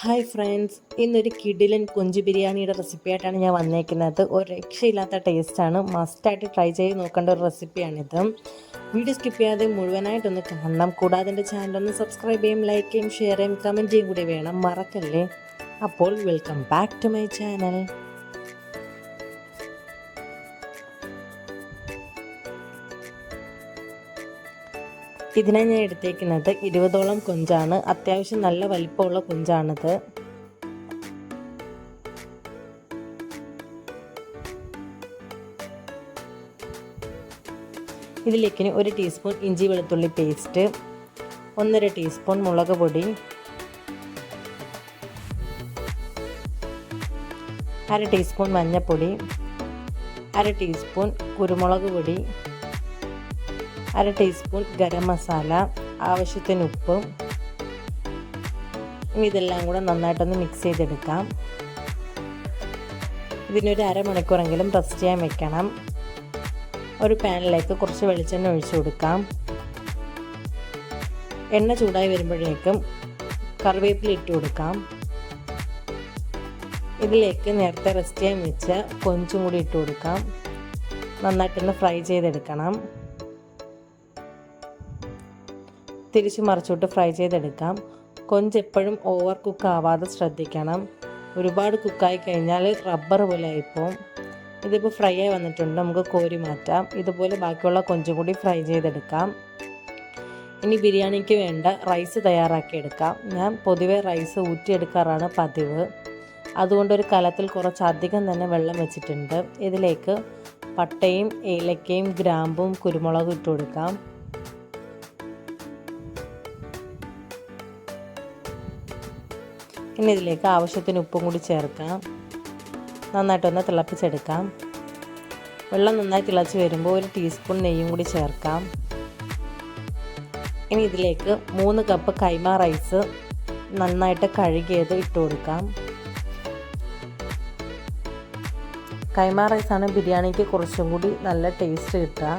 Hi friends, ഇന്നൊരു കിടിലൻ കൊഞ്ച് ബിരിയാണിയുടെ റെസിപ്പിയായിട്ടാണ് ഞാൻ വന്നേക്കുന്നത്. ഒരു രക്ഷയില്ലാത്ത ടേസ്റ്റാണ്. മസ്റ്റായിട്ട് ട്രൈ ചെയ്ത് നോക്കേണ്ട ഒരു റെസിപ്പിയാണിത്. വീഡിയോ സ്കിപ്പ് ചെയ്യാതെ മുഴുവനായിട്ടൊന്ന് കാണണം. കൂടാതെ എൻ്റെ ചാനലൊന്ന് സബ്സ്ക്രൈബ് ചെയ്യും, ലൈക്ക് ചെയ്യും, ഷെയർ ചെയ്യും, കമൻറ്റ് ചെയ്യും കൂടി വേണം, മറക്കല്ലേ. അപ്പോൾ welcome back to my channel. ഇതിനായി ഞാൻ എടുത്തേക്കുന്നത് 20ഓളം കൊഞ്ചാണ്. അത്യാവശ്യം നല്ല വലിപ്പമുള്ള കൊഞ്ചാണിത്. ഇതിലേക്ക് 1 ടീസ്പൂൺ ഇഞ്ചി വെളുത്തുള്ളി പേസ്റ്റ്, 1.5 ടീസ്പൂൺ മുളക് പൊടി, 1/2 ടീസ്പൂൺ മഞ്ഞൾപ്പൊടി, 1/2 ടീസ്പൂൺ കുരുമുളക് പൊടി, 1/2 ടീസ്പൂൺ ഗരം മസാല, ആവശ്യത്തിന് ഉപ്പ്. ഇനി ഇതെല്ലാം കൂടെ നന്നായിട്ടൊന്ന് മിക്സ് ചെയ്തെടുക്കാം. ഇതിനൊരു അരമണിക്കൂറെങ്കിലും റെസ്റ്റ് ചെയ്യാൻ വെക്കണം. ഒരു പാനിലേക്ക് കുറച്ച് വെളിച്ചെണ്ണ ഒഴിച്ചു കൊടുക്കാം. എണ്ണ ചൂടായി വരുമ്പോഴേക്കും കറിവേപ്പില ഇട്ട് കൊടുക്കാം. ഇതിലേക്ക് നേരത്തെ റെസ്റ്റ് ചെയ്യാൻ വെച്ച കൊഞ്ചും കൂടി ഇട്ട് കൊടുക്കാം. നന്നായിട്ടൊന്ന് ഫ്രൈ ചെയ്തെടുക്കണം. തിരിച്ച് മറിച്ചോട്ട് ഫ്രൈ ചെയ്തെടുക്കാം. കൊഞ്ച് എപ്പോഴും ഓവർ കുക്ക് ആവാതെ ശ്രദ്ധിക്കണം. ഒരുപാട് കുക്കായി കഴിഞ്ഞാൽ റബ്ബർ പോലെ ആയിപ്പോവും. ഇതിപ്പോൾ ഫ്രൈ ആയി വന്നിട്ടുണ്ട്, നമുക്ക് കോരി മാറ്റാം. ഇതുപോലെ ബാക്കിയുള്ള കൊഞ്ചും കൂടി ഫ്രൈ ചെയ്തെടുക്കാം. ഇനി ബിരിയാണിക്ക് വേണ്ട റൈസ് തയ്യാറാക്കിയെടുക്കാം. ഞാൻ പൊതുവേ റൈസ് ഊറ്റിയെടുക്കാറാണ് പതിവ്. അതുകൊണ്ടൊരു കലത്തിൽ കുറച്ചധികം തന്നെ വെള്ളം വെച്ചിട്ടുണ്ട്. ഇതിലേക്ക് പട്ടയും ഏലക്കയും ഗ്രാമ്പും കുരുമുളകും ഇട്ട് കൊടുക്കാം. ഇനി ഇതിലേക്ക് ആവശ്യത്തിന് ഉപ്പും കൂടി ചേർക്കാം. നന്നായിട്ടൊന്ന് തിളപ്പിച്ചെടുക്കാം. വെള്ളം നന്നായി തിളച്ച് വരുമ്പോൾ 1 ടീസ്പൂൺ നെയ്യും കൂടി ചേർക്കാം. ഇനി ഇതിലേക്ക് 3 കപ്പ് കൈമ റൈസ് നന്നായിട്ട് കഴുകിയത് ഇട്ട് കൊടുക്കാം. കൈമ റൈസാണ് ബിരിയാണിക്ക് കുറച്ചും കൂടി നല്ല ടേസ്റ്റ് കിട്ടുക.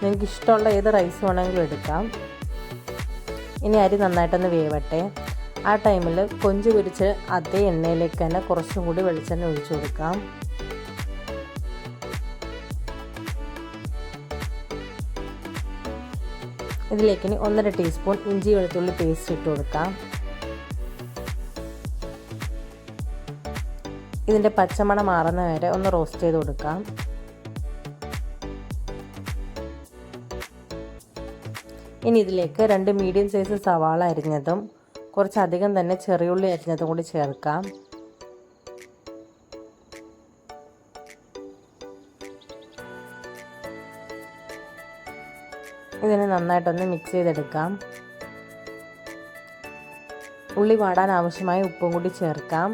നിങ്ങൾക്ക് ഇഷ്ടമുള്ള ഏത് റൈസ് വേണമെങ്കിലും എടുക്കാം. ഇനി അരി നന്നായിട്ടൊന്ന് വേവട്ടെ. ആ ടൈമിൽ കൊഞ്ച് പൊരിച്ച് അതേ എണ്ണയിലേക്ക് തന്നെ കുറച്ചും കൂടി വെളിച്ചെണ്ണ ഒഴിച്ചു കൊടുക്കാം. ഇതിലേക്ക് 1.5 ടീസ്പൂൺ ഇഞ്ചി വെളുത്തുള്ളി പേസ്റ്റ് ഇട്ട് കൊടുക്കാം. ഇതിൻ്റെ പച്ചമണം മാറുന്ന വരെ ഒന്ന് റോസ്റ്റ് ചെയ്ത് കൊടുക്കാം. ഇനി ഇതിലേക്ക് 2 മീഡിയം സൈസ് സവാള അരിഞ്ഞതും കുറച്ചധികം തന്നെ ചെറിയുള്ളി അരിഞ്ഞതും കൂടി ചേർക്കാം. ഇതിനെ നന്നായിട്ടൊന്ന് മിക്സ് ചെയ്തെടുക്കാം. ഉള്ളി വാടാൻ ആവശ്യമായ ഉപ്പും കൂടി ചേർക്കാം.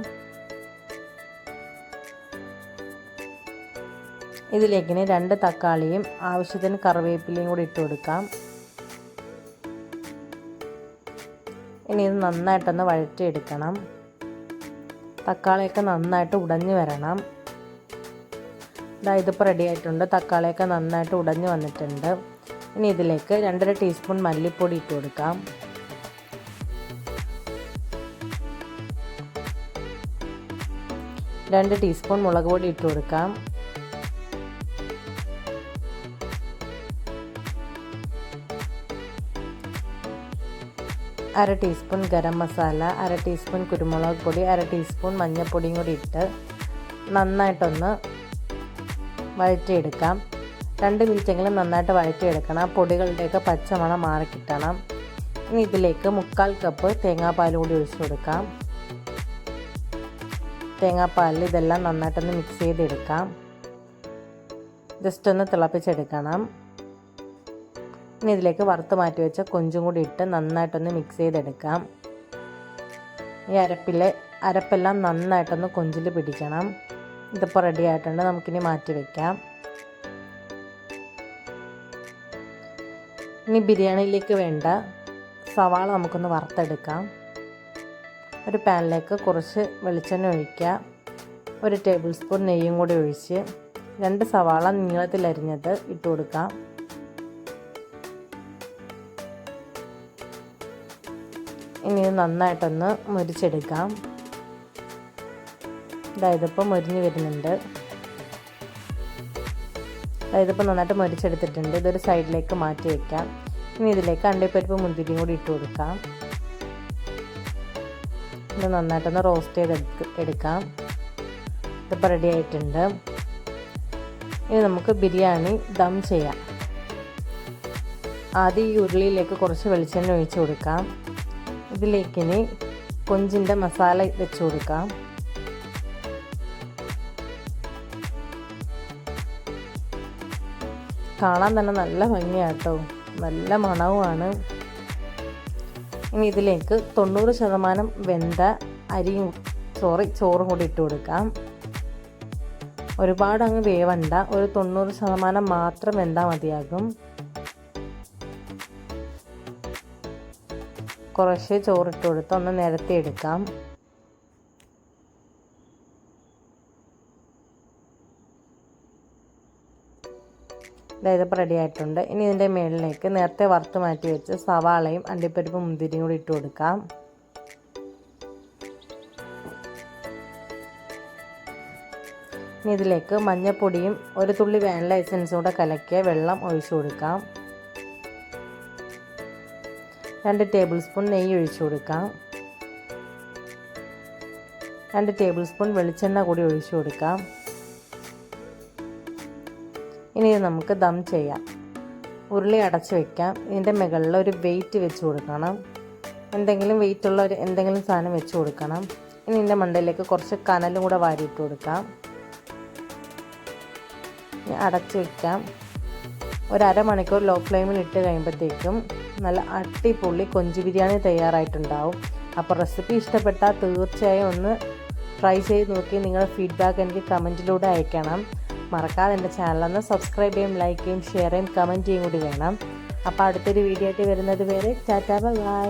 ഇതിലേക്ക് 2 തക്കാളിയും ആവശ്യത്തിന് കറിവേപ്പിലയും കൂടി ഇട്ട് കൊടുക്കാം. ഇനി ഇത് നന്നായിട്ടൊന്ന് വഴറ്റിയെടുക്കണം. തക്കാളിയൊക്കെ നന്നായിട്ട് ഉടഞ്ഞു വരണം. ഇതിപ്പോൾ റെഡി ആയിട്ടുണ്ട്. തക്കാളിയൊക്കെ നന്നായിട്ട് ഉടഞ്ഞു വന്നിട്ടുണ്ട്. ഇനി ഇതിലേക്ക് 2.5 ടീസ്പൂൺ മല്ലിപ്പൊടി ഇട്ട് കൊടുക്കാം. രണ്ട് ടീസ്പൂൺ മുളക് പൊടി ഇട്ട് കൊടുക്കാം. അര ടീസ്പൂൺ ഗരം മസാല, 1/2 ടീസ്പൂൺ കുരുമുളക് പൊടി, 1/2 ടീസ്പൂൺ മഞ്ഞൾപ്പൊടിയും കൂടി ഇട്ട് നന്നായിട്ടൊന്ന് വഴറ്റിയെടുക്കാം. 2 മിനിറ്റെങ്കിലും നന്നായിട്ട് വഴറ്റിയെടുക്കണം. ആ പൊടികളുടെയൊക്കെ പച്ചമണം മാറിക്കിട്ടണം. ഇനി ഇതിലേക്ക് 1/4 കപ്പ് തേങ്ങാപ്പാൽ കൂടി ഒഴിച്ചു കൊടുക്കാം. തേങ്ങാപ്പാലിൽ ഇതെല്ലാം നന്നായിട്ടൊന്ന് മിക്സ് ചെയ്തെടുക്കാം. ജസ്റ്റ് ഒന്ന് തിളപ്പിച്ചെടുക്കണം. ഇനി ഇതിലേക്ക് വറുത്ത് മാറ്റി വെച്ച കൊഞ്ചും കൂടി ഇട്ട് നന്നായിട്ടൊന്ന് മിക്സ് ചെയ്തെടുക്കാം. ഈ അരപ്പെല്ലാം നന്നായിട്ടൊന്ന് കൊഞ്ചിൽ പിടിക്കണം. ഇതിപ്പോൾ റെഡി ആയിട്ടുണ്ട്. നമുക്കിനി മാറ്റി വയ്ക്കാം. ഇനി ബിരിയാണിയിലേക്ക് വേണ്ട സവാള നമുക്കൊന്ന് വറുത്തെടുക്കാം. ഒരു പാനിലേക്ക് കുറച്ച് വെളിച്ചെണ്ണ ഒഴിക്കുക. 1 ടേബിൾ സ്പൂൺ നെയ്യും കൂടി ഒഴിച്ച് 2 സവാള നീളത്തിലരിഞ്ഞത് ഇട്ട് കൊടുക്കാം. ഇനി ഇത് നന്നായിട്ടൊന്ന് മുരിച്ചെടുക്കാം. ഇതിപ്പോൾ മുരിഞ്ഞ് വരുന്നുണ്ട്. ഇതിപ്പോൾ നന്നായിട്ട് മുരിച്ചെടുത്തിട്ടുണ്ട്. ഇതൊരു സൈഡിലേക്ക് മാറ്റി വയ്ക്കാം. ഇനി ഇതിലേക്ക് അണ്ടിപ്പരിപ്പ് മുന്തിരിയും കൂടി ഇട്ട് കൊടുക്കാം. ഇത് നന്നായിട്ടൊന്ന് റോസ്റ്റ് എടുക്കാം. ഇതിപ്പോൾ റെഡി ആയിട്ടുണ്ട്. ഇനി നമുക്ക് ബിരിയാണി ദം ചെയ്യാം. ആദ്യം ഈ ഉരുളിയിലേക്ക് കുറച്ച് വെളിച്ചെണ്ണ ഒഴിച്ച് കൊടുക്കാം. ഇതിലേക്ക് ഇനി കൊഞ്ചിൻ്റെ മസാല വെച്ച് കൊടുക്കാം. കാണാൻ തന്നെ നല്ല ഭംഗിയാട്ടോ, നല്ല മണവുമാണ്. ഇനി ഇതിലേക്ക് 90% വെന്ത ചോറും കൂടി ഇട്ട് കൊടുക്കാം. ഒരുപാട് അങ്ങ് വേവണ്ട, ഒരു 90% മാത്രം വെന്താൽ മതിയാകും. കുറച്ച് ചോറിട്ട് കൊടുത്ത് ഒന്ന് നിരത്തി എടുക്കാം. ഇതിപ്പോൾ റെഡി ആയിട്ടുണ്ട്. ഇനി ഇതിൻ്റെ മുകളിലേക്ക് നേരത്തെ വറുത്ത് മാറ്റി വെച്ച് സവാളയും അണ്ടിപ്പരിപ്പും മുന്തിരിയും കൂടി ഇട്ട് കൊടുക്കാം. ഇനി ഇതിലേക്ക് മഞ്ഞൾപ്പൊടിയും ഒരു തുള്ളി വാനില എസൻസും കൂടെ കലക്കിയ വെള്ളം ഒഴിച്ചു കൊടുക്കാം. 2 ടേബിൾ സ്പൂൺ നെയ്യ് ഒഴിച്ചു കൊടുക്കാം. 2 ടേബിൾ സ്പൂൺ വെളിച്ചെണ്ണ കൂടി ഒഴിച്ചു കൊടുക്കാം. ഇനി നമുക്ക് ദം ചെയ്യാം. ഉരുളി അടച്ച് വയ്ക്കാം. ഇതിൻ്റെ മുകളിൽ ഒരു വെയിറ്റ് വെച്ച് കൊടുക്കണം. എന്തെങ്കിലും വെയിറ്റുള്ള എന്തെങ്കിലും സാധനം വെച്ച് കൊടുക്കണം. ഇനി ഇതിൻ്റെ മണ്ടയിലേക്ക് കുറച്ച് കനലും കൂടെ വാരിയിട്ട് കൊടുക്കാം. അടച്ച് വയ്ക്കാം. ഒരു അരമണിക്കൂർ ലോ ഫ്ലെയിമിൽ ഇട്ട് കഴിയുമ്പോഴത്തേക്കും നല്ല അടിപൊളി കൊഞ്ച് ബിരിയാണി തയ്യാറായിട്ടുണ്ടാവും. അപ്പോൾ റെസിപ്പി ഇഷ്ടപ്പെട്ടാൽ തീർച്ചയായും ഒന്ന് ട്രൈ ചെയ്ത് നോക്കി നിങ്ങളുടെ ഫീഡ്ബാക്ക് എനിക്ക് കമൻറ്റിലൂടെ അയക്കണം. മറക്കാതെ എൻ്റെ ചാനലൊന്ന് സബ്സ്ക്രൈബ് ചെയ്യും, ലൈക്ക് ചെയ്യും, ഷെയർ ചെയ്യും, കമൻറ്റ് ചെയ്യും കൂടി വേണം. അപ്പോൾ അടുത്തൊരു വീഡിയോ ആയിട്ട് വരുന്നത് വരെ ടാറ്റാ ബൈ.